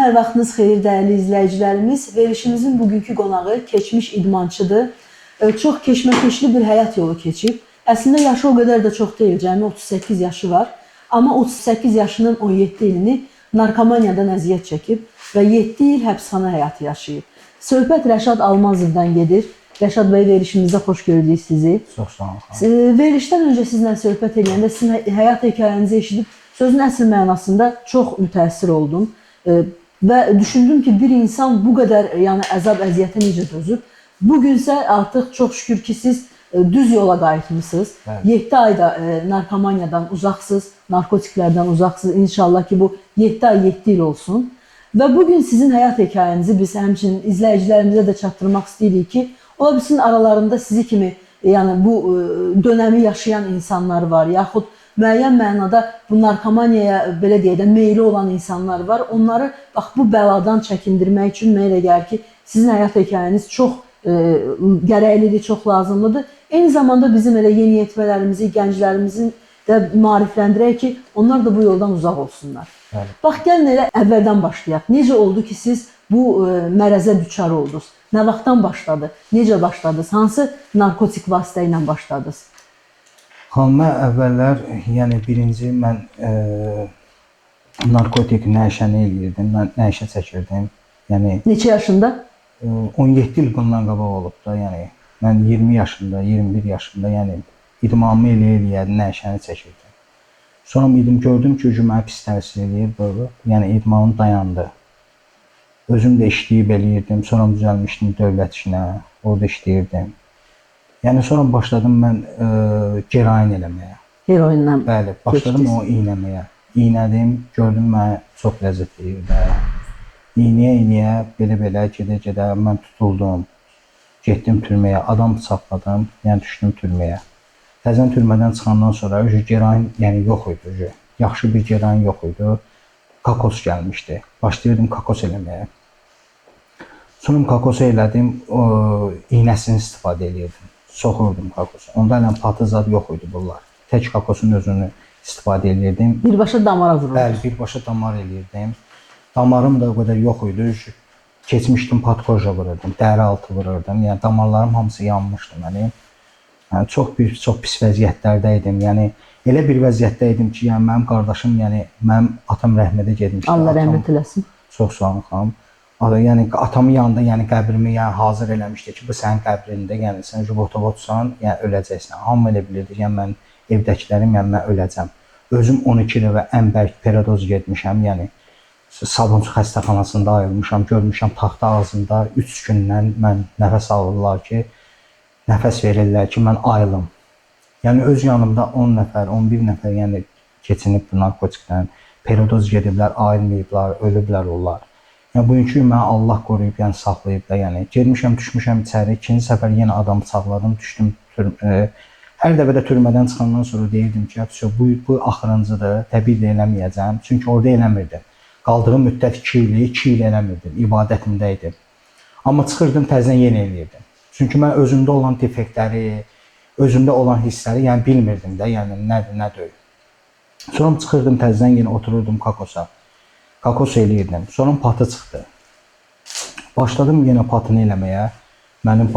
Hər vaxtınız xeyir, dəyərli izləyicilərimiz. Verilişimizin bugünkü qonağı keçmiş idmançıdır. Çox keşməkeşli bir həyat yolu keçib. Əslində yaşı o qədər də çox deyil, cəmi 38 yaşı var. Amma 38 yaşının 17 ilini narkomaniyadan əziyyət çəkib və 7 il həbsxana həyatı yaşayıb. Söhbət Rəşad Almazovdan gedir. Rəşad bəy, verilişimizdə xoş gördük sizi. Çox sağ olun. Verilişdən öncə sizlə söhbət edəndə sizin həyat hekayənizi eşidib sözün əsl mənasında çox mütəəssir oldum. Və düşündüm ki, bir insan bu qədər əzab əziyyətə necə dözüb. Bugünsə artıq çox şükür ki, siz düz yola qayıtmışsınız. 7 ayda narkomaniyadan uzaqsınız, narkotiklərdən uzaqsınız. İnşallah ki, bu 7 ay 7 il olsun. Və bugün sizin həyat hekayənizi biz həmçinin izləyicilərimizə də çatdırmaq istəyirik ki, ola bilsin aralarında sizi kimi bu dönəmi yaşayan insanlar var, yaxud müəyyən mənada bu narkomaniyaya belə deyək də meyli olan insanlar var. Onları bax bu bəladan çəkindirmək üçün mənə elə gəlir ki, sizin həyat hekayəniz çox gərəklidir, çox lazımlıdır. Eyni zamanda bizim elə yeniyetmələrimizi, gənclərimizin də maarifləndirək ki, onlar da bu yoldan uzaq olsunlar. Bəli. Bax, gəlin elə əvvəldən başlayaq. Necə oldu ki, siz bu mərəzə düçar oldunuz? Nə vaxtdan başladı? Necə başladınız? Hansı narkotik vasitə ilə başladınız? Mən əvvəllər, yəni birinci mən narkotik nəşəni eləyirdim, mən nəşə çəkirdim. Yəni Neçə yaşında? 17 il bundan qabaq olub da, yəni mən 20 yaşında, 21 yaşında, yəni idmanımı eləyə nəşəni çəkirdim. Sonra idim gördüm ki, mənə pis təsir eləyir böyle. Yəni idmanım dayandı. Özüm də işləyib eləyirdim. Sonra düzəlmişdim dövlət işinə, orada işləyirdim. Yəni sonra başladım mən gerain eləməyə. Heroinlə. Bəli, başladım o iynəməyə. İynədim, gördüm mənə çox ləzzət verir. İynəyə belə gedə mən tutuldum. Getdim türməyə, adam bıçaqladım, yəni düşdüm türməyə. Təzən türmədən çıxandan sonra gerain yəni yox idi. Yaxşı bir gerain yox idi. Kakos gəlmişdi. Başlayırdım kakos eləməyə. Sonra kakosu elədim, iynəsini istifadə edirdim. Soxurdum kakosu. Onda elə patı zad yox idi bunlar. Tək kakosun özünü istifadə edirdim. Birbaşa damara vururdum. Bəli, birbaşa damar eləyirdim. Damarım da o qədər yox idi. Keçmişdim patkoja vururdum, dəri altı vururdum. Yəni damarlarım hamısı yanmışdı mənim. Yəni çox pis vəziyyətlərdə idim. Yəni elə bir vəziyyətdə idim ki, yəni mənim qardaşım, yəni mənim atam rəhmətə getmişdi. Allah rəhmət eləsin. Çox sağ olun xanım. Yəni atamın yanında, yəni qəbrimi hazır eləmişdi ki, bu sənin qəbrində, yəni sən robotsan, yəni öləcəksən. Hamı elə bilirdi, yəni mən evdəkilərim, yəni mən öləcəm. Özüm 12 il və ən bərk periyodoz getmişəm, yəni Sabunçu xəstəxanasında ayılmışam, görmüşəm taxta ağzında 3 gündən mən nəfəs alırlar ki, nəfəs verirlər ki, mən ayılım. Yəni öz yanımda 10 nəfər, 11 nəfər yəni keçinib bu narkotikdən, periyodoz gediblər, ayılmayıblar, ölüblər onlar. Yəni bugünkü gün mənə Allah qoruyub, yəni saxlayıb da, yəni girmişəm, düşmüşəm içəri, ikinci səfər yenə adam bıçaqladım, düşdüm hər dəfə də türmədən çıxandan sonra deyirdim ki, bu axırıncıdır, təbii də eləməyəcəm, çünki orada eləmirdim. Qaldığım müddət 2 il eləmirdim, ibadətimdə idim. Amma çıxırdım, təzən yenə eləyirdim. Çünki mən özümdə olan defektləri, özümdə olan hissləri yəni bilmirdim də, yəni nədir, nə deyil. Sonra çıxırdım, təzən yenə otururdum kakosa. Kakos eləyirdim. Sonra patı çıxdı. Başladım yenə patını eləməyə. Mənim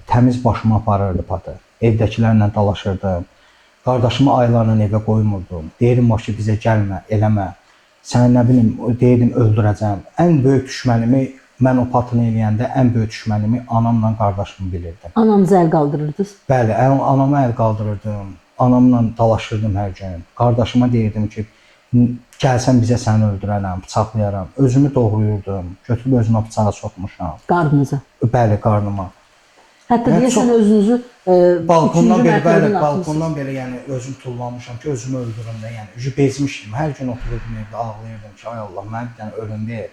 təmiz başıma aparırdı patı. Evdəkilərlə dalaşırdım. Qardaşımı aylarla evə qoymurdum. Deyirdim ki, bizə gəlmə, eləmə. Səni nə bilim, deyirdim, öldürəcəm. Ən böyük düşmənimi, mən o patını eləyəndə ən böyük düşmənimi anamla qardaşımı bilirdim. Anamızı əl qaldırırdınız? Bəli, anama əl qaldırırdım. Anamla dalaşırdım hər gün. Qardaşıma deyirdim ki, gəlsən bizə səni öldürərəm, bıçaqlayaram. Özümü doğrayırdım. Götürüb özümə bıçağa soxmuşam. Qarnınıza? Bəli, qarnıma. Hətta deyəsən özünüzü balkondan belə yəni özüm tullamışam ki, özümü öldürüm də, yəni bezmişdim. Hər gün otururdum evdə, ağlayırdım ki, ay Allah, mənə bir dənə ölüm ver.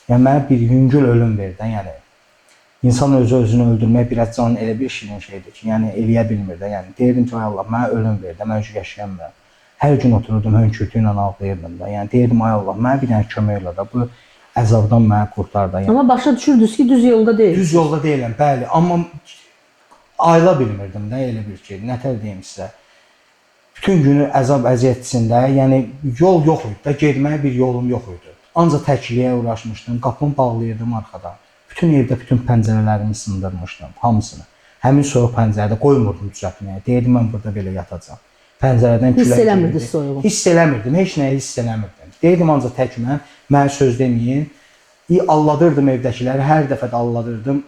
Yəni mənə bir yüngül ölüm ver də, yəni. İnsan özünü öldürmək biraz canın elə bir şirin şeydir ki, yəni eləyə bilmir də, yəni deyirdim ki, ay Allah, mənə ölüm ver də, mən özü yaşayamıram. Hər gün otururdum, hönkürtü ilə ağlayırdım da, yəni deyirdim, ay Allah, mənə bir dənə kömək elə də, bu əzabdan mənə qurtar da. Amma başa düşürdünüz ki, düz yolda deyil. Düz yolda deyiləm, bəli, amma ayıla bilmirdim də, elə bir ki, nətər deyim sizə. Bütün günü əzab əziyyət içində, yəni yol yox idi da, getməyə bir yolum yox idi. ancaq təkliyə uğraşmışdım. Qapımı bağlayırdım arxadan. Bütün evdə bütün pəncərələrimi sındırmışdım, hamısını. Həmin soyuq pəncərədə qoymurdum düzəltməyə. Deyirdim mən burada belə yatacağam. Pəncərədən külək Hiss eləmirdiniz gəlirdi. soyuğu? Hiss eləmirdim, heç nəyi hiss eləmirdim. Deyirdim ancaq tək mənə söz deməyin. Alladırdım evdəkiləri, hər dəfə də alladırdım.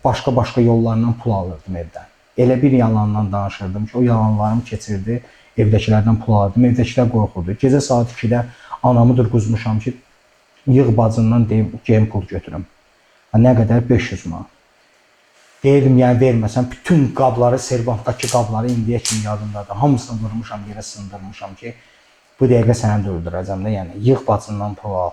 Başqa yollarla pul alırdım evdən. Elə bir yalandan danışırdım ki, o yalanlarım keçirdi. Evdəkilərdən pul alırdım. Evdəkilər qorxurdu. Gecə saat 2-də anamı durğuzmuşam ki, yığ bacından deyim, geyim pul götürüm. Nə qədər? 500 manat. Deyirdim, yəni verməsəm, bütün qabları, servantdakı qabları indiyə kimi yadımdadır. Hamısını vurmuşam, yerə sındırmışam ki, bu dəqiqə səni də öldürəcəm də, yəni yığ bacından pul al.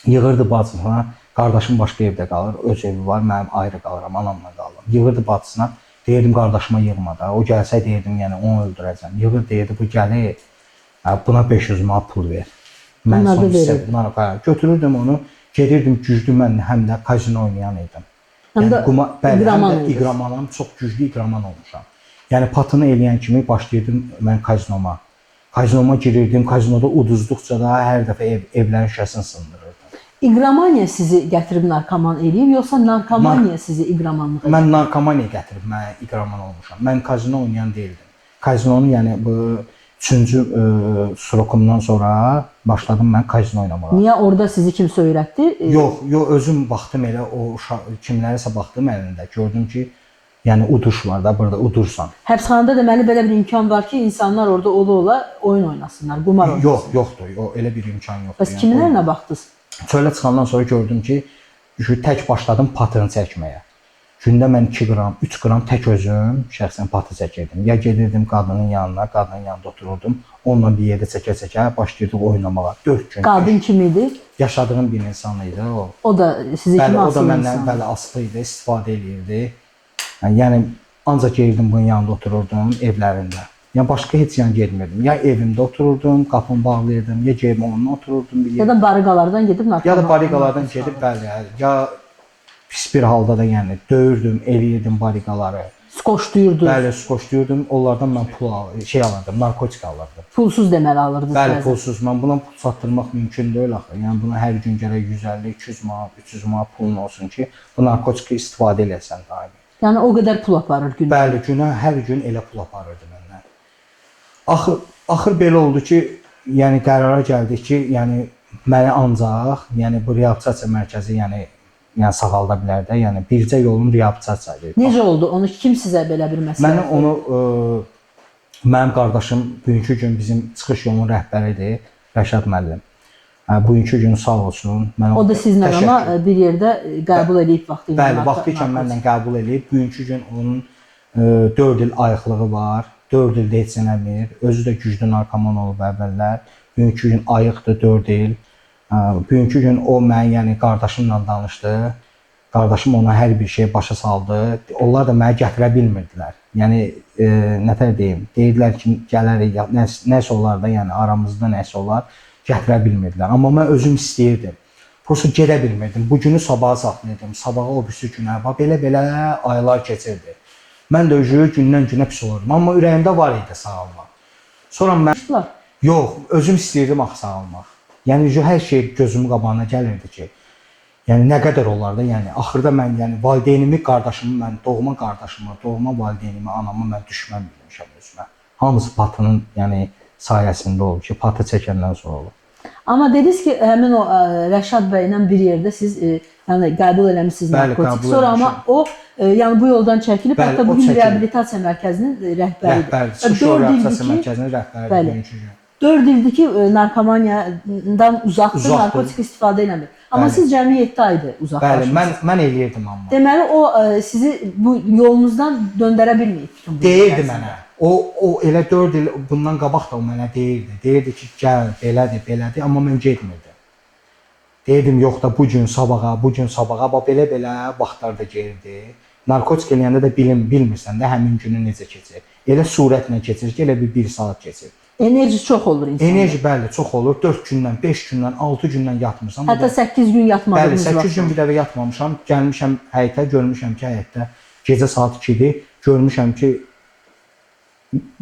Yığırdı bacısına, qardaşım başqa evdə qalır, öz evi var, mənim ayrı qalıram, anamla qalıram. Yığırdı bacısına, deyirdim qardaşıma yığma da, o gəlsə deyirdim, yəni onu öldürəcəm. Yığır deyirdi, bu gəlir, buna 500 manat pul ver. Mən son hissədim, götürürdüm onu, gedirdim güclü, mən həm də kazino oynayan idim. Həm də iqramanam, çox güclü iqraman olmuşam. Yəni patını eləyən kimi başlayırdım mən kazinoma. Kazinoma girirdim, kazinoda uduzduqca da hər dəfə evlərin şüşəsini sındırırdım. İqramaniya sizi gətirib narkoman eləyib, yoxsa narkomaniya sizi iqramanlığa eləyib? Mən narkomaniya gətirib mənə iqraman olmuşam. Mən kazino oynayan deyildim. Kazinonu, yəni bu 3-cü srokumdan sonra başladım mən kazino oynamağa. Niyə orada sizi kimsə öyrətdi? Yox, özüm baxdım elə o kimlərisə baxdım əlində. Gördüm ki, yəni uduş var da, burada udursan. Həbsxanada deməli belə bir imkan var ki, insanlar orada ola oyun oynasınlar, qumar oynasınlar. Yoxdur, elə bir imkan yoxdur. Bəs kimlərlə baxdınız? Çölə çıxandan sonra gördüm ki, tək başladım patını çəkməyə. Gündə mən 2 qram, 3 qram tək özüm şəxsən patı çəkirdim. Ya gedirdim qadının yanına, qadının yanında otururdum. Onunla bir yerdə çəkə-çəkə başlayırdıq oynamağa. 4 gün. Qadın kim idi? Yaşadığım bir insan idi o. O da sizi kimi asılı insan? O da məndən bəli asılı idi, istifadə edirdi. Yəni ancaq gedirdim bunun yanında otururdum evlərində. Yəni başqa heç yan getmirdim. Ya evimdə otururdum, qapımı bağlayırdım, ya gedib onunla otururdum bir yerdə. Ya da bariqalardan gedib narkoman. Ya da bariqalardan gedib bəli, ya pis bir halda da yəni döyürdüm, eləyirdim bariqaları. Skoşduyurdunuz. Bəli, skoşduyurdum. Onlardan mən pul alırdım, narkotik alırdım. Pulsuz deməli alırdınız. Bəli, pulsuz. Mən buna pul çatdırmaq mümkün deyil axı. Yəni buna hər gün gərək 150, 200 manat, 300 manat pulun olsun ki, bu narkotiki istifadə edəsən daimi. Yəni o qədər pul aparır günə. Bəli, hər gün elə pul aparırdı məndən. Axır belə oldu ki, yəni qərara gəldik ki, yəni məni ancaq, yəni bu reabilitasiya mərkəzi, yəni sağalda bilər də, yəni bircə yolun reabilitasiyasıdır. Necə oldu? Onu kim sizə belə bir məsələ? Mənim qardaşım bugünkü gün bizim çıxış yolunun rəhbəridir, Rəşad müəllim. Bugünkü gün sağ olsun. O da sizlə amma bir yerdə qəbul edib vaxtı. Bəli, vaxtı ikən mənlə qəbul edib. Bugünkü gün onun 4 il ayıqlığı var. 4 ildə heç eləmir. Özü də güclü narkoman olub əvvəllər. Bugünkü gün ayıqdır 4 il. Bugünkü gün o mən, yəni qardaşımla danışdı. Qardaşım ona hər bir şey başa saldı. Onlar da məni gətirə bilmirdilər. Yəni nətər deyim? Deyirlər ki, gələrik, nəsə olar da, yəni aramızda nəsə olar, gətirə bilmirdilər. Amma mən özüm istəyirdim. Prosta gedə bilmirdim. Bu günü sabaha saxlayırdım. Sabaha o birisi günə. Belə aylar keçirdi. Mən də gündən günə pis olurdum. Amma ürəyimdə var idi sağalmaq. Sonra mən yox, özüm istəyirdim axı sağalmaq. Yəni hər şey gözümün qabağına gəlirdi ki, yəni nə qədər olar da, yəni axırda mən valideynimi, qardaşımı, mən doğma qardaşımı, doğma valideynimi, anamı mən düşmən bilmişəm özümə. Hamısı patının sayəsində olub ki, patı çəkəndən sonra olub. Amma dediniz ki, həmin o Rəşad bəylə bir yerdə siz qəbul eləmişsiniz narkotik. Sonra amma o bu yoldan çəkilib, hətta bugün reabilitasiya mərkəzinin rəhbəridir. Rəhbəri, çıxış reabilitasiya mərkəzinin rəhbəridir. 4 ildir ki, narkomaniyadan uzaqdır, narkotik istifadə eləmir. Amma siz cəmi 7 aydır uzaqlaşmışsınız. Bəli, mən eləyirdim amma. Deməli, o sizi bu yolunuzdan döndərə bilməyib. Deyirdi mənə. O elə 4 il bundan qabaq da o mənə deyirdi. Deyirdi ki, gəl, belədir, amma mən getmirdim. Deyirdim, yox da bu gün sabaha, belə vaxtlarda gelirdi. Narkotik eləyəndə də bilmirsən də həmin günü necə keçir. Elə surətlə keçir ki, elə bir saat keçir. Enerji çox olur insanda. Enerji bəli, çox olur. 4 gündən, 5 gündən, 6 gündən yatmırsam. Hətta 8 gün yatmadığınız vaxt. Bəli, 8 gün bir dəfə yatmamışam. Gəlmişəm həyətə, görmüşəm ki, həyətdə gecə saat 2-dir. Görmüşəm ki,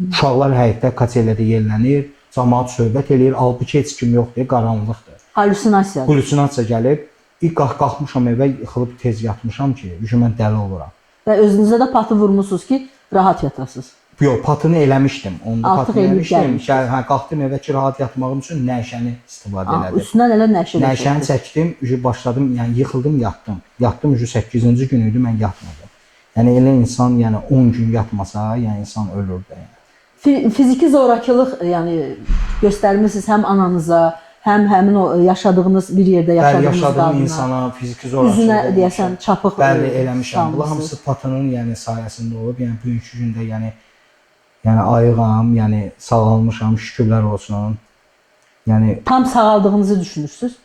uşaqlar həyətdə kaçelədə yellənir. cəmaət söhbət eləyir, halbuki heç kim yoxdur, qaranlıqdır. Hallüsinasiya. Halüsinasiya gəlib, ilk qalxmışam evə, yıxılıb tez yatmışam ki, mən dəli oluram. Və özünüzə də patı vurmusunuz ki, rahat yatasınız. Yox, patını eləmişdim. Onda Artıq patını eləyib eləmişdim. gəlmişdiniz. Hə, qalxdım evə ki, rahat yatmağım üçün nəşəni istifadə elədim. Üstündən elə nəşə Nəşəni çəkdim, başladım, yəni yıxıldım, yatdım. Yatdım, 8-ci gün idi, mən yatmadım. Yəni elə insan, yəni 10 gün yatmasa, yəni insan ölür də. Yəni. Fiziki zorakılıq, yəni göstərmisiniz həm ananıza, həm həmin o yaşadığınız bir yerdə yaşadığınız yaşadığım qadına. insana fiziki zorakılıq. Üzünə deyəsən çapıq. Bəli, eləmişəm. Bunlar hamısı patının, yəni sayəsində olub. Yəni bugünkü gündə, yəni ayığam, yəni sağalmışam, şükürlər olsun. Yəni Tam sağaldığınızı düşünürsüz?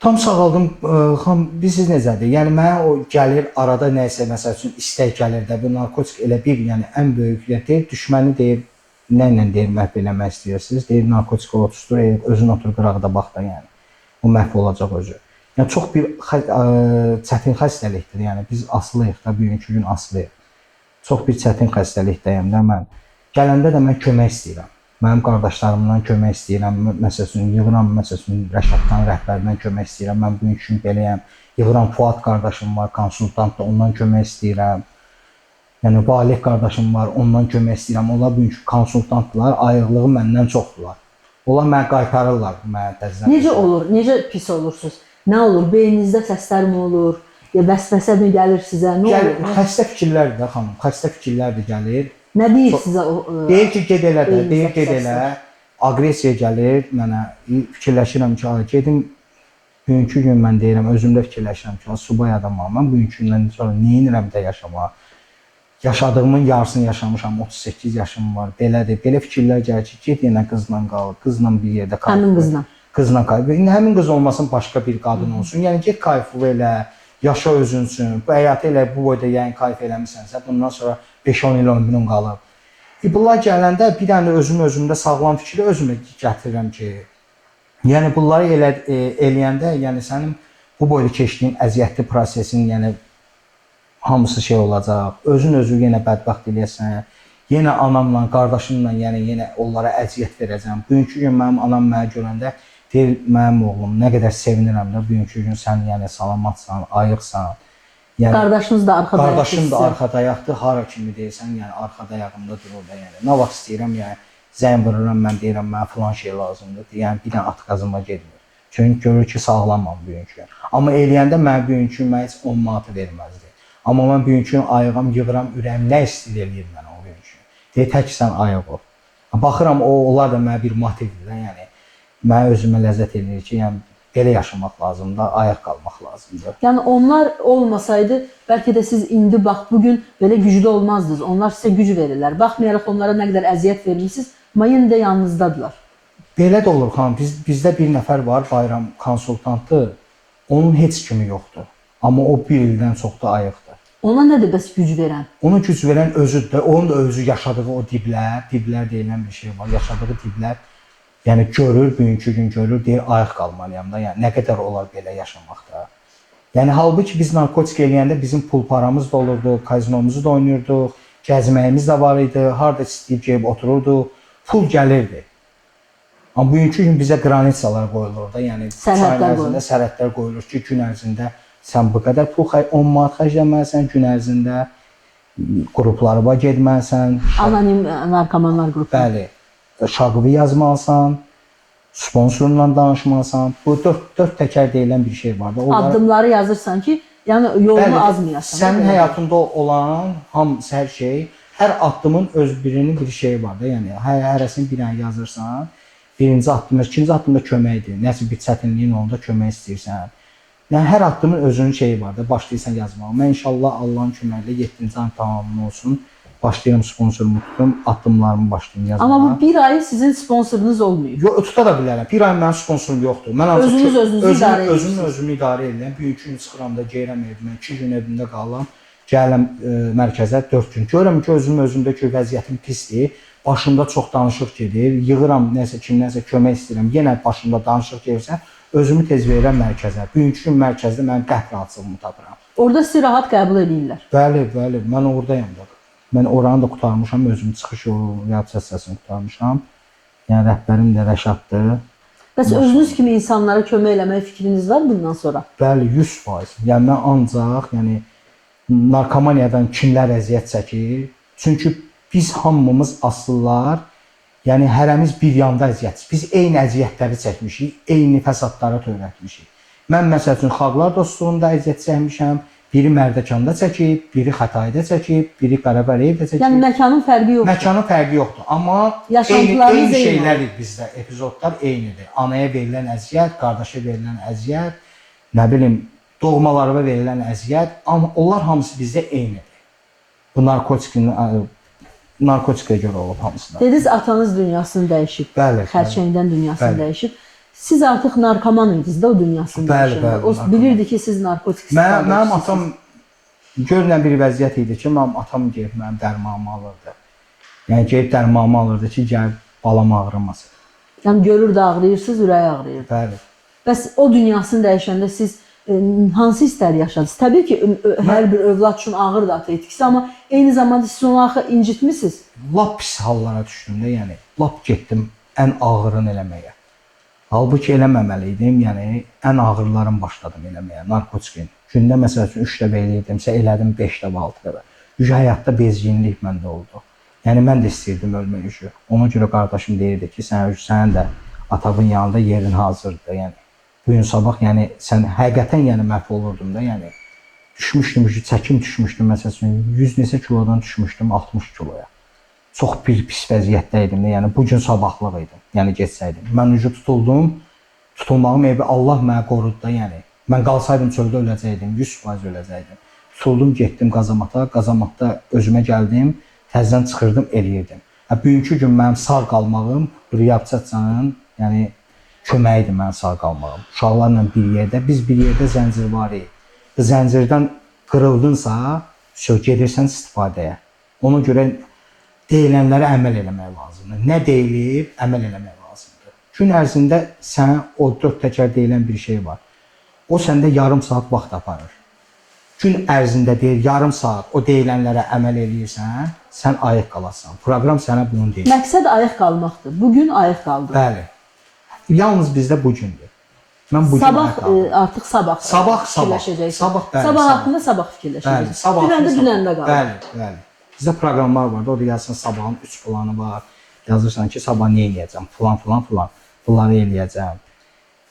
tam sağaldım. Xam, bilirsiniz necədir? Yəni mənə o gəlir arada nəsə məsəl üçün istək gəlir də, bu narkotik elə bir, yəni ən böyük deyir, düşməni deyir, nə ilə deyir məhv eləmək istəyirsiniz? Deyir narkotik otustur, özün otur qıraqda bax da, yəni. O məhv olacaq özü. Yəni çox bir çətin xəstəlikdir. Yəni biz asılıyıq da, bugünkü gün asılıyıq. Çox bir çətin xəstəlikdəyəm də mən. Gələndə də mən kömək istəyirəm. Mənim qardaşlarımdan kömək istəyirəm. Məsələn, yığıram, məsələn, Rəşaddan, rəhbərdən kömək istəyirəm. Mən bugünkü gün beləyəm. Yığıram, Fuad qardaşım var, konsultantdır, ondan kömək istəyirəm. Yəni Valih qardaşım var, ondan kömək istəyirəm. Onlar bugünkü konsultantlar, ayıqlığı məndən çoxdular. Onlar mənə qaytarırlar, mənə təzədən. Necə olur? Necə pis olursunuz? Nə olur? Beyninizdə səslər mi olur? Ya vəsvəsə mi gəlir sizə? Nə olur? Xəstə fikirlərdir də xanım, xəstə fikirlərdir gəlir. Nə deyir sizə o? Deyir ki, ged elə də, deyir ged elə. Aqressiya gəlir mənə. Fikirləşirəm ki, gedim bugünkü gün mən deyirəm, özümdə fikirləşirəm ki, subay adamam. Mən bugünkü gündən sonra nə edirəm də yaşamağa? Yaşadığımın yarısını yaşamışam, 38 yaşım var. Belədir. Belə fikirlər gəlir ki, get yenə qızla qal, qızla bir yerdə qal. Həmin qızla. Qızla qal. İndi həmin qız olmasın, başqa bir qadın olsun. Yəni get kayfı elə, yaşa özün üçün. Bu həyatı elə bu boyda yəni kayf eləmisənsə, bundan sonra 5-10 il ömrün qalıb. Bunlar gələndə bir dənə özümdə sağlam fikri özümə gətirirəm ki, yəni bunları eləyəndə, yəni sənin bu boyda keçdiyin əziyyətli prosesin, yəni hamısı şey olacaq. Özün yenə bədbəxt eləyəsən. Yenə anamla, qardaşımla, yəni yenə onlara əziyyət verəcəm. Bugünkü gün mənim anam mənə görəndə deyir, mənim oğlum, nə qədər sevinirəm də bugünkü gün sən yəni salamatsan, ayıqsan. Yəni, qardaşınız da arxada ayaqdır. Qardaşım da arxada ayaqdır, hara kimi deyirsən, yəni arxada ayağımda durur da yəni. Nə vaxt istəyirəm, yəni zəng vururam, mən deyirəm, mənə filan şey lazımdır. Yəni bir dənə at qazıma getmir. Çünki görür ki, sağlamam bugünkü gün. Amma eləyəndə mən bugünkü gün mənə heç 10 manatı verməzdi. Amma mən bugünkü gün ayığam, yığıram, ürəyim nə istəyir eləyir mənə o bugünkü gün. Deyir, tək sən ayıq ol. Baxıram, onlar da mənə bir motivdir də, yəni. Mənə özümə ləzzət edir ki, yəni belə yaşamaq lazımdır, ayaq qalmaq lazımdır. Yəni onlar olmasaydı, bəlkə də siz indi bax bugün belə güclü olmazdınız. Onlar sizə güc verirlər. Baxmayaraq onlara nə qədər əziyyət vermisiniz, amma yenə də yanınızdadılar. Belə də olur xanım. Bizdə bir nəfər var, Bayram konsultantı. Onun heç kimi yoxdur. Amma o bir ildən çoxdur ayıqdır. Ona nədir bəs güc verən? Ona güc verən özüdür. Onun da özü yaşadığı o diblər deyilən bir şey var. Yaşadığı diblər. Yəni görür, bugünkü gün görür, deyir ayıq qalmalıyam da. Yəni nə qədər olar belə yaşamaqda. Yəni halbuki biz narkotik eləyəndə bizim pul paramız da olurdu, kazinomuzu da oynayırdıq, gəzməyimiz də var idi, harda istəyib gəlib otururduq, pul gəlirdi. Amma bugünkü gün bizə qranitsalar qoyulur da, yəni sərhədlər qoyulur ki, gün ərzində sən bu qədər pul 10 manat xərcləməlisən, gün ərzində qruplara getməlisən. Anonim narkomanlar qrupu. Bəli. Şaqıvı yazmalısan, sponsorunla danışmalısan. Bu dörd təkər deyilən bir şey var da. Addımları yazırsan ki, yəni yolunu azmayasan. Sənin həyatında olan hər şey, hər addımın öz birinin bir şeyi var da. Yəni hərəsini bir dənə yazırsan, birinci addımda, ikinci addımda köməkdir. Nəsə bir çətinliyin olanda kömək istəyirsən. Yəni hər addımın özünün şeyi var da. Başlayırsan yazmağa. Mən inşallah Allahın köməyi ilə 7-ci ay tamamı olsun. Başlayıram sponsorumu tutum, addımlarımı başlayım yazmağa. Amma bu bir ay sizin sponsorunuz olmuyor. Yox, tuta da bilərəm. Bir ay mənim sponsorum yoxdur. Mən özümü idarə edirəm. Bugünkü gün çıxıram da gedirəm evimə, 2 gün evimdə qalıram. Gəlirəm mərkəzə 4 gün. Görürəm ki, özümdə ki, vəziyyətim pisdir. Başımda çox danışıq gedir. Yığıram kimdənsə kömək istəyirəm. Yenə başımda danışıq gelirsə, özümü tez verirəm mərkəzə. Bugünkü gün mərkəzdə mənim qəhr rahatsızlığımı tapıram. Orada sizi rahat qəbul edirlər. Bəli, mən oradayım da. Mən oranı da qurtarmışam, özüm çıxış yolu reabilitasiyasını qurtarmışam. Yəni rəhbərim də Rəşaddır. Bəs özünüz kimi insanlara kömək eləmək fikriniz var bundan sonra? Bəli, 100%. Yəni mən ancaq, yəni narkomaniyadan kimlər əziyyət çəkir? Çünki biz hamımız asıllar, yəni hərəmiz bir yanda əziyyət. Biz eyni əziyyətləri çəkmişik, eyni fəsadlara törətmişik. Mən məsəl üçün Xalqlar Dostluğunda əziyyət çəkmişəm. Biri Mərdəkanda çəkib, biri Xətayda çəkib, biri Qarabəliyevdə çəkib. Yəni məkanın fərqi yoxdur. Məkanın fərqi yoxdur, amma Yaşantılarınız eyni eyni şeylərdir bizdə. Epizodlar eynidir. Anaya verilən əziyyət, qardaşa verilən əziyyət, nə bilim, doğmalarına verilən əziyyət, amma onlar hamısı bizdə eynidir. Bu narkotikaya görə olub hamısı da. Dediniz atanız dünyasını dəyişib. Bəli. Xərçəngdən dünyasını Bəli. dəyişib. Siz artıq narkoman idiniz də o dünyasını Bəli, dəyişib. bəli, O narkoman. bilirdi ki, siz narkotik istifadə Mənim edirsiniz. atam görünən bir vəziyyət idi ki, mənim atam gəlib mənim dərmanımı alırdı. Yəni gəlib dərmanımı alırdı ki, gəlib balam ağrımasın. Yəni görürdü ağrıyırsınız, ürəyi ağrıyırdı. Bəli. Bəs o dünyasını dəyişəndə siz hansı hisslər yaşadınız? Təbii ki, hər bir övlad üçün ağır da etkisi, amma eyni zamanda siz onu axı incitmisiniz. Lap pis hallara düşdüm də, yəni lap getdim ən ağırını eləməyə. Halbuki eləməməli idim, yəni ən ağırlarını başladım eləməyə, narkotikin. Gündə məsəl üçün 3 dəfə eləyirdimsə, elədim 5 dəfə, 6 dəfə. Həyatda bezginlik məndə oldu. Yəni mən də istəyirdim ölmək üçü. Ona görə qardaşım deyirdi ki, sənin də atavın yanında yerin hazırdır, yəni. Bu gün sabah, yəni sən həqiqətən yəni məhv olurdum da, yəni düşmüşdüm, çəkim düşmüşdüm, məsəl üçün 100 neçə kilodan düşmüşdüm 60 kiloya. Çox bir pis vəziyyətdə idim də, yəni bu gün sabahlıq idim, yəni getsəydim. Mən ucu tutuldum, tutulmağım evi Allah mənə qorudu da, yəni. Mən qalsaydım çöldə öləcəkdim, 100% öləcəkdim. Tutuldum, getdim Qazamata, Qazamatda özümə gəldim, təzədən çıxırdım, eləyirdim. Bugünkü gün mənim sağ qalmağım reabilitasiyasının, yəni köməyi idi mənim sağ qalmağım. Uşaqlarla bir yerdə, biz bir yerdə zəncir var idi. Zəncirdən qırıldınsa, gedirsən istifadəyə. Ona görə deyilənlərə əməl eləmək lazımdır. Nə deyilib, əməl eləmək lazımdır. Gün ərzində sənə o 4 təkər deyilən bir şey var. O səndə yarım saat vaxt aparır. Gün ərzində deyir, yarım saat o deyilənlərə əməl eləyirsən, sən ayıq qalarsan. Proqram sənə bunu deyir. Məqsəd ayıq qalmaqdır. Bugün ayıq qaldınız. Bəli. Yalnız bizdə bu gündür. Mən bu gün Sabah artıq sabah. Sabah fikirləşəcəksiniz. Sabah, bəli. Sabah haqqında sabah fikirləşəcəksiniz. Bəli, sabah. Dünəndə dünəndə qalır. Bəli, bəli. Bizdə proqramlar var da, orada yazırsan sabahın 3 planı var. Yazırsan ki, sabah nə eləyəcəm, filan. Bunları eləyəcəm.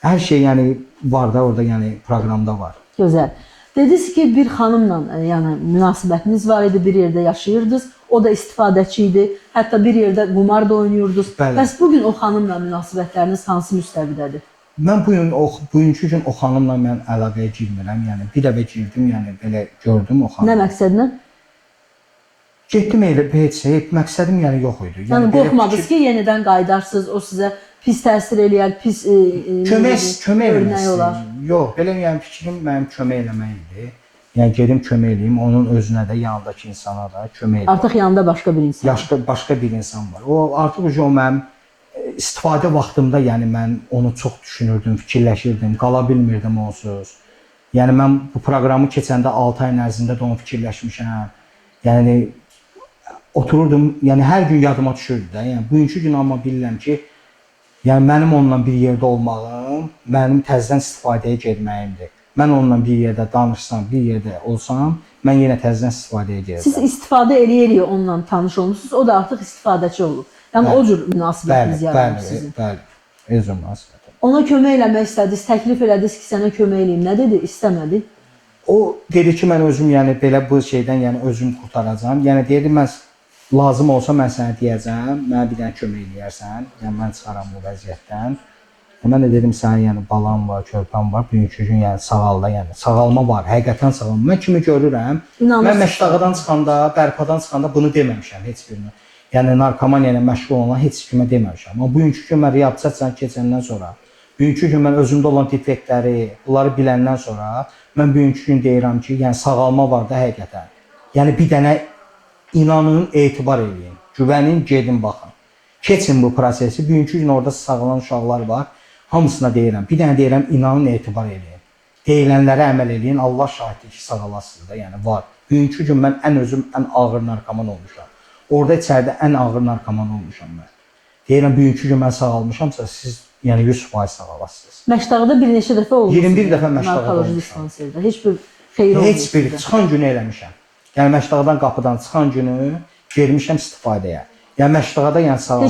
Hər şey yəni var da, orada yəni proqramda var. Gözəl. Dediniz ki, bir xanımla yəni münasibətiniz var idi, bir yerdə yaşayırdınız. O da istifadəçi idi. Hətta bir yerdə qumar da oynayırdınız. Bəli. Bəs bugün o xanımla münasibətləriniz hansı müstəvidədir? Mən bugünkü gün o xanımla mən əlaqəyə girmirəm. Yəni bir dəfə girdim, yəni belə gördüm o xanımı. Nə məqsədlə? Getdim elə heç şey, məqsədim yəni yox idi. Yəni qorxmadınız ki, yenidən qayıdarsınız, o sizə pis təsir eləyər, pis kömək örnək olar. Yox, belə yəni fikrim mənim kömək eləmək idi. Yəni gedim kömək eləyim, onun özünə də, yanındakı insana da kömək eləyim. Artıq yanında başqa bir insan. Başqa bir insan var. O artıq o mənim istifadə vaxtımda, yəni mən onu çox düşünürdüm, fikirləşirdim, qala bilmirdim onsuz. Yəni mən bu proqramı keçəndə 6 ayın ərzində də onu fikirləşmişəm. Yəni otururdum, yəni hər gün yadıma düşürdü də. Yəni bugünkü gün amma bilirəm ki, yəni mənim onunla bir yerdə olmağım, mənim təzədən istifadəyə getməyimdir. Mən onunla bir yerdə danışsam, bir yerdə olsam, mən yenə təzədən istifadəyə gedəcəm. Siz istifadə eləyə-eləyə onunla tanış olmusunuz, o da artıq istifadəçi olub. Yəni o cür münasibətiniz yaranıb sizin. Bəli, öz münasibətim. Ona kömək eləmək istədiniz, təklif elədiniz ki, sənə kömək eləyim. Nə dedi? İstəmədi. O dedi ki, mən özüm yəni belə bu şeydən yəni özüm qurtaracağam. Yəni deyirdi, mən lazım olsa mən sənə deyəcəm, mənə bir dənə kömək eləyərsən. Yəni mən çıxaram bu vəziyyətdən. Mən də dedim, sənin yəni balam var, körpəm var. Bugünkü gün yəni sağalda, yəni sağalma var, həqiqətən sağalma. Mən kimi görürəm, mən Məşdağıdan çıxanda, Bərpadan çıxanda bunu deməmişəm heç birinə. Yəni narkomaniya ilə məşğul olan heç kimə deməmişəm. Amma bugünkü gün mən reabilitasiyaya keçəndən sonra, bugünkü gün mən özümdə olan defektləri, bunları biləndən sonra, mən bugünkü gün deyirəm ki, yəni sağalma var da həqiqətən. Yəni bir dənə inanın, etibar eləyin, güvənin, gedin baxın. Keçin bu prosesi. Bugünkü gün orada sağlanan uşaqlar var. Hamısına deyirəm. Bir dənə deyirəm, inanın, etibar eləyin. Deyilənlərə əməl eləyin. Allah şahiddir ki, sağalasınız da. Yəni var. Bugünkü gün mən ən ağır narkoman olmuşam. Orada içəridə ən ağır narkoman olmuşam mən. deyirəm bugünkü gün mən sağalmışamsa, siz yəni 100% sağalasınız. Məşdağda bir neçə dəfə olmuş. 21 dəfə Məşdağda narkoloji olmuşam. dispanserdə. Heç bir xeyir olmuyor. Heç bir çıxan günü eləmişəm. Yəni Məşdağdan qapıdan çıxan günü girmişəm istifadəyə. Yəni Məşdağda yəni sağalma.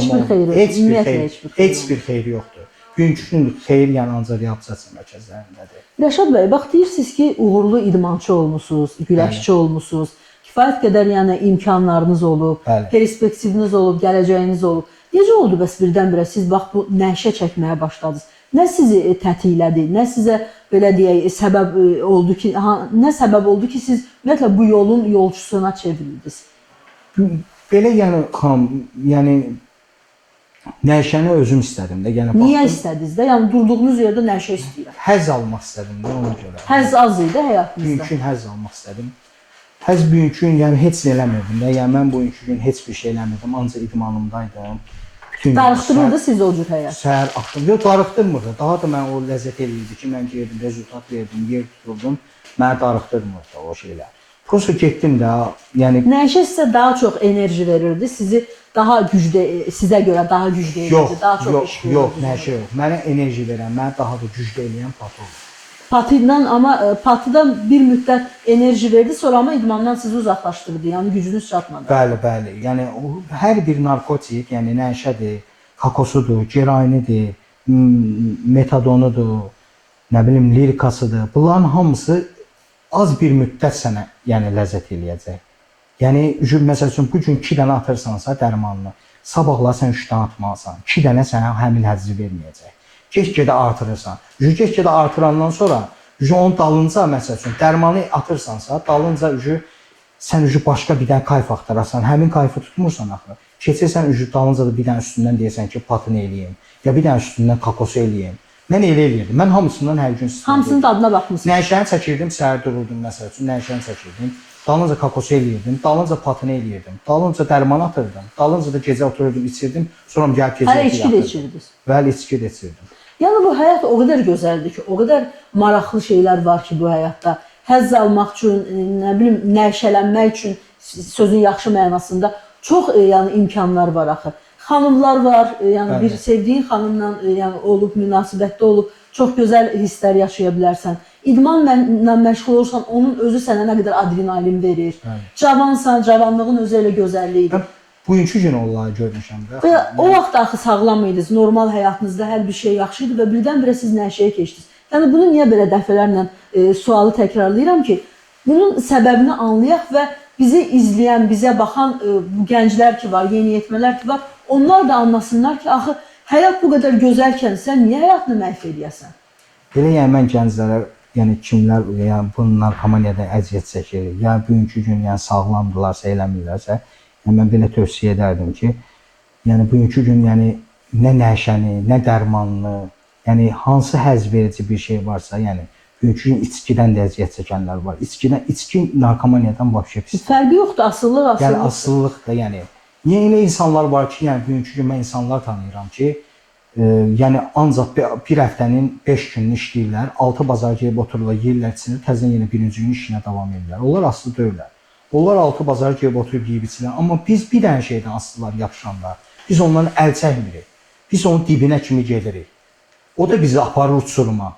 Heç bir xeyri yox. Heç bir xeyri yoxdur. Bugünkü gün xeyir yəni ancaq reabilitasiya mərkəzlərindədir. Rəşad bəy, bax deyirsiniz ki, uğurlu idmançı olmusunuz, güləşçi olmusunuz. Kifayət qədər yəni imkanlarınız olub, Bəli. perspektiviniz olub, gələcəyiniz olub. Necə oldu bəs birdən-birə siz bax bu nəşə çəkməyə başladınız? Nə sizi tətiklədi? Nə sizə belə deyək, səbəb oldu ki, nə səbəb oldu ki, siz ümumiyyətlə bu yolun yolçusuna çevrildiniz? Belə yəni xanım, yəni nəşəni özüm istədim də. Yəni Niyə istədiniz də? Yəni durduğunuz yerdə nəşə istəyirəm. Həzz almaq istədim də ona görə. Həzz az idi həyatınızda. Bugünkü gün həzz almaq istədim. Həzz bugünkü gün yəni heç nə eləmirdim də. Yəni mən bugünkü gün heç bir şey eləmirdim, ancaq idmanımdaydım. Darıxdırırdı siz o cür həyat. Səhər axşam. Yox, darıxdırmırdı. Daha da mən o ləzzət eləyirdi ki, mən girdim, rezultat verdim, yer tuturdum. Məni darıxdırmırdı o şeylər. Prosta getdim də, yəni Nəşə sizə daha çox enerji verirdi, sizi daha güclü, sizə görə daha güclü edirdi, daha çox iş görürdü. yox, nəşə yox. Mənə enerji verən, məni daha da güclü eləyən Patu oldu. Patıdan amma patıdan bir müddət enerji verdi, sonra amma idmandan sizi uzaqlaşdırdı. Yəni gücünüz çatmadı. Bəli. Yəni o hər bir narkotik, yəni nəşədir, kokosudur, gerainidir, metadonudur, nə bilim lirikasıdır. Bunların hamısı az bir müddət sənə yəni ləzzət eləyəcək. Yəni məsəl üçün bu gün 2 dənə atırsansa dərmanını, sabahlar sən 3 dənə atmalısan. 2 dənə sənə həmin həzzi verməyəcək. Get-gedə artırırsan. Get-gedə artırandan sonra onun dalınca məsəl üçün dərmanı atırsansa, dalınca sən başqa bir dənə kayf axtararsan, həmin kayfı tutmursan axı. Keçirsən dalınca da bir dənə üstündən deyirsən ki, patını eləyim, ya bir dənə üstündən kokosu eləyim. Mən elə eləyirdim. Mən hamısından hər gün istifadə Hamısının dadına baxmısınız. Nəşəni çəkirdim, səhər dururdum məsəl üçün, nəşəni çəkirdim. Dalınca kokosu eləyirdim, dalınca patını eləyirdim, dalınca dərman atırdım, dalınca da gecə otururdum, içirdim, sonra gəlib gecə Hələ içki də içirdiniz. Bəli, içki də içirdim. Yəni bu həyat o qədər gözəldir ki, o qədər maraqlı şeylər var ki bu həyatda. Həzz almaq üçün, nə bilim, nəşələnmək üçün sözün yaxşı mənasında çox yəni imkanlar var axı. Xanımlar var, yəni Bəli. bir sevdiyin xanımla yəni olub münasibətdə olub çox gözəl hisslər yaşaya bilərsən. İdmanla məşğul olursan, onun özü sənə nə qədər adrenalin verir. Bəli. Cavansan, cavanlığın özü elə gözəlliyidir. Bugünkü gün onları görmüşəm də. Və o vaxt axı sağlam idiniz, normal həyatınızda hər bir şey yaxşı idi və birdən-birə siz nəşəyə keçdiniz. Yəni bunu niyə belə dəfələrlə sualı təkrarlayıram ki, bunun səbəbini anlayaq və bizi izləyən, bizə baxan bu gənclər ki var, yeniyetmələr ki var, onlar da anlasınlar ki, axı həyat bu qədər gözəlkən sən niyə həyatını məhv edəsən? Belə yəni mən gənclərə, yəni kimlər yəni bu narkomaniyadan əziyyət çəkir, yəni bugünkü gün yəni sağlamdırlarsa, eləmirlərsə, yəni mən belə tövsiyə edərdim ki, yəni bugünkü gün yəni nə nəşəni, nə dərmanını, yəni hansı həzz verici bir şey varsa, yəni bugünkü gün içkidən də əziyyət çəkənlər var. İçki narkomaniyadan vəbşə pis. Fərqi yoxdur, asıllıq. Yəni asıllıq da yəni. Yeni insanlar var ki, yəni bugünkü gün mən insanlar tanıyıram ki, yəni ancaq bir həftənin 5 gününü işləyirlər, 6 bazar gəlib otururlar, yeyirlər, içirlər, təzədən yenə birinci gün işinə davam edirlər. Onlar asılı deyirlər. Onlar 6 bazar gəlib oturub yeyib içirlər. Amma biz bir dənə şeydən asılılar, yapışanlar. Biz onların əl çəkmirik. Biz onun dibinə kimi gedirik. O da bizi aparır uçuruma.